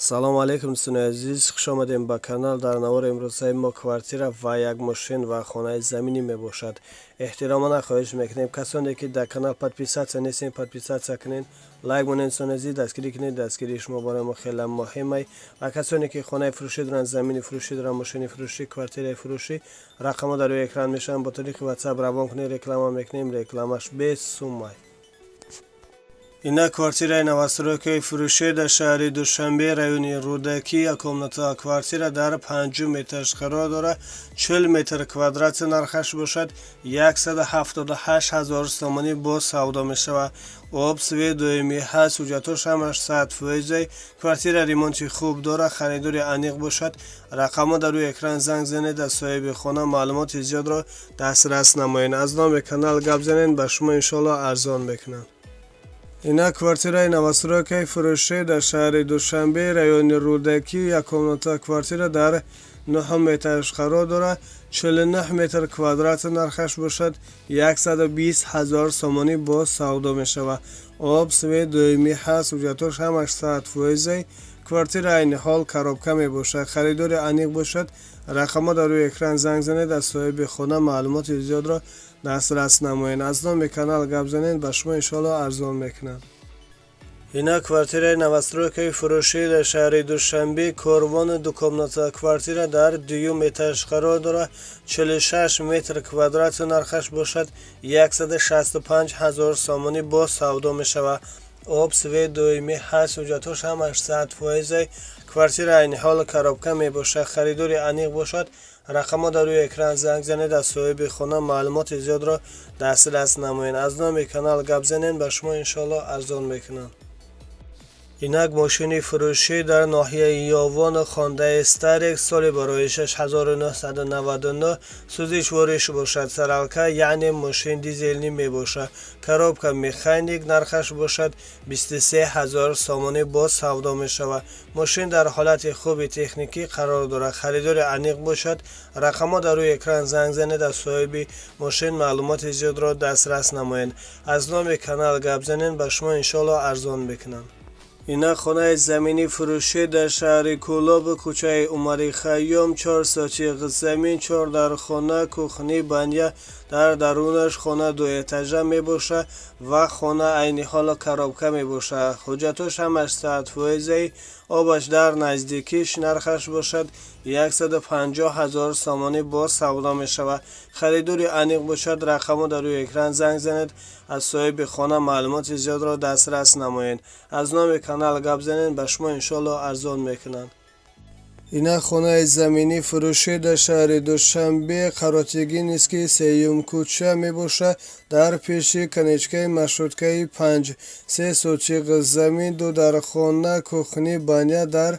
салом алейкум дӯстони азиз, хуш омадем ба канал. дар навори имрӯзаи мо квартира ва як мошин ва хонаи заминӣ мебошад. эҳтиромона хоҳиш мекунем касоне ки дар канал подписатсия нестем, подписатсия кунед, лайк монед дӯстони азиз, дастгирӣ кунед. дастгирии шумо барои мо хеле муҳимай. ва касоне ки хонаи фурӯшӣ доранд, замини фурӯшӣ доранд, мошини фурӯшӣ, квартираи фурӯшӣ, рақамҳо дар рӯи экран мешаванд. бо тариқи ватсап равон кунед, реклама мекунем, рекламаш без суммай. Ина квартираи новостройкаи фурӯшӣ дар шаҳри Душанбе, райони Рӯдакӣ, яккомната квартира дар 5 метраш қарор дорад. 40 метр квадрат нархаш бошад. 178 000 сомонӣ бо савдо мешавад. об, свет доимӣ ҳаст, ҳуҷҷатош ҳамаш 100%. квартира ремонти хуб дорад, харидори аниқ бошад. рақамҳо дар рӯи экран занг занед, аз соҳиби хона маълумоти зиёдро дастрас намоед. аз номи канал гап занед, ба шумо иншоалло арзон мекунанд. ина квартираи новостройкаи фурӯшӣ дар шаҳри Душанбе, райони Рӯдакӣ, яккомната квартира дар 9 метраш қарор дорад. 49 метр квадрат нархаш бошад. 120 000 сомонӣ бо савдо мешавад. об, свет доимӣ ҳаст, ҳуҷҷатош ҳамаш 100%. квартира айни ҳол коробка мебошад, харидори аниқ бошад. рақамҳо дар рӯи экран занг занед, аз соҳиби хона маълумоти зиёдро дастрас намоед. аз номи канал гап занед, ба шумо иншоалло арзон мекунанд. ина квартираи новостройкаи фурӯшӣ дар шаҳри Душанбе, корвони дукомната квартира дар 2 метраш қарор дорад. 46 метр квадрат нархаш бошад. 165 000 сомонӣ бо савдо мешавад. об, свет доимӣ ҳаст, ҳуҷҷатош ҳамаш 100%. квартира айни ҳол коробка мебошад, харидори аниқ бошад. рақамҳо дар рӯи экран занг занед, аз соҳиби хона маълумоти зиёдро дастрас намоед. аз номи канал гап занед, ба шумо иншоалло арзон мекунанд. инак мошини фурӯшӣ дар ноҳияи Ёвон, хондаи Старекс, соли бароишаш 1999, сӯзиш вориш бошад. саралка яъне мошин дизелӣ мебошад. коробка механик, нархаш бошад 23 000 сомонӣ бо савдо мешавад. мошин дар ҳолати хуби техникӣ қарор дорад, харидори аниқ бошад. рақамҳо дар рӯи экран занг занед, аз соҳиби мошин маълумоти зиёдро дастрас намоед. аз номи канал гап занед, ба шумо иншоалло арзон мекунанд. ина хонаи заминӣ фурӯшӣ дар шаҳри Кӯлоб, кӯчаи Умари Хайём, 4 сотиқ замин, 4 дар хона, кухни, баня, дар дарунаш хона 2 этажа мебошад ва хона айни ҳола коробка мебошад. ҳуҷҷатош ҳамаш 100%. обаш дар наздикиш, нархаш бошад 150 000 сомонӣ бо савдо мешавад. харидори аниқ бошад. рақамҳо дар рӯи экран занг занед, аз соҳиби хона маълумоти зиёдро дастрас намоед. аз номи канал гап занед, ба шумо иншоалло арзон мекунанд. ина хонаи заминӣ фурӯшӣ дар шаҳри Душанбе, қаротиги низки 3-ум кӯча мебошад. дар пеши канечкаи маршруткаи 5, 3 сотиқ замин, 2 дар хона, кухни, баня, дар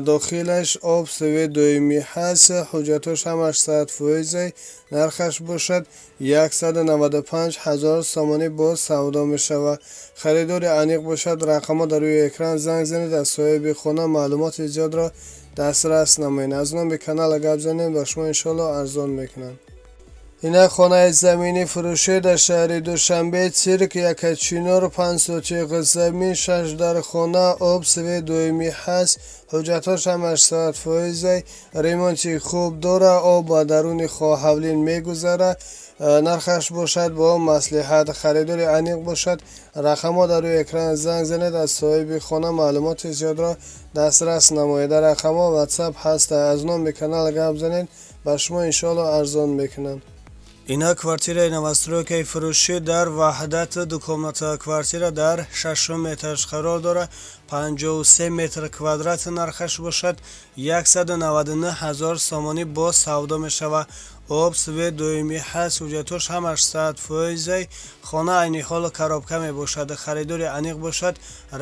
дохилаш об, свет доимӣ ҳаст, ҳуҷҷатош ҳамаш 100%. нархаш бошад 195 000 сомонӣ бо савдо мешавад. харидори аниқ бошад. рақамҳо дар рӯи экран занг занед, аз соҳиби хона маълумоти зиёдро дастрас намоед. аз номи канал гап занед, ба шумо иншоалло арзон мекунанд. ина хонаи заминӣ фурӯшӣ дар шаҳри Душанбе, цирк, Якачинор, 5 сотиқ замин, 6 дар хона, об, свет доимӣ ҳаст, ҳуҷҷатош ҳамаш 100%. ремонти хуб дорад. об ба даруни хоҳавлин мегузарад. нархаш бошад бо маслиҳат, харидори аниқ бошад. рақамҳо дар рӯи экран занг занед, аз соҳиби хона маълумоти зиёдро дастрас намоед. дар рақамҳо ватсап ҳаст. аз номи канал гап занед, ба шумо иншоалло арзон мекунанд. ина квартираи новостройкаи фурӯшӣ дар ваҳдат, дукомната квартира дар 6 метраш қарор дорад. 53 метр квадрат нархаш бошад. 199 000 сомонӣ бо савдо мешавад. об, свет доимӣ ҳаст, ҳуҷҷатош ҳамаш 100%. хона айни ҳол коробка мебошад, харидори аниқ бошад.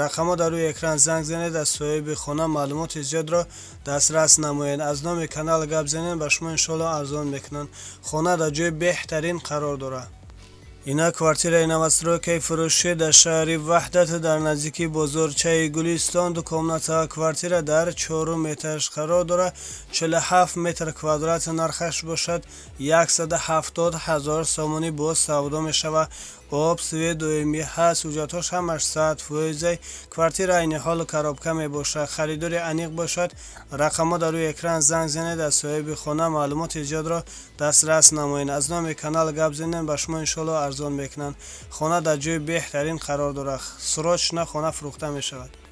рақамҳо дар рӯи экран занг занед, аз соҳиби хона маълумоти зиёдро дастрас намоед. аз номи канал гап занед, ба шумо иншоалло арзон мекунанд. хона дар ҷои беҳтарин қарор дорад. ина квартираи новостройкаи фурӯшӣ дар шаҳри Ваҳдат, дар наздики бозорчаи Гулистон, дукомната квартира дар 4 метраш қарор дорад. 47 метр квадрат нархаш бошад. 170 000 сомонӣ бо савдо мешавад. آب سوی دومی هست، حجتاش همش 100%. کвартира айни ҳолу коробка мебошад. خریداری انیق باشد رقم‌ها در روی اکران زنگ زنید، از صاحب خانه معلومات زیاد را دسترس نمایید. از نام کانال گپ زنید، به شما انشالله ارزان میکنند. خانه در جای بهترین قرار دارد. سراج نه خانه فروخته می شود.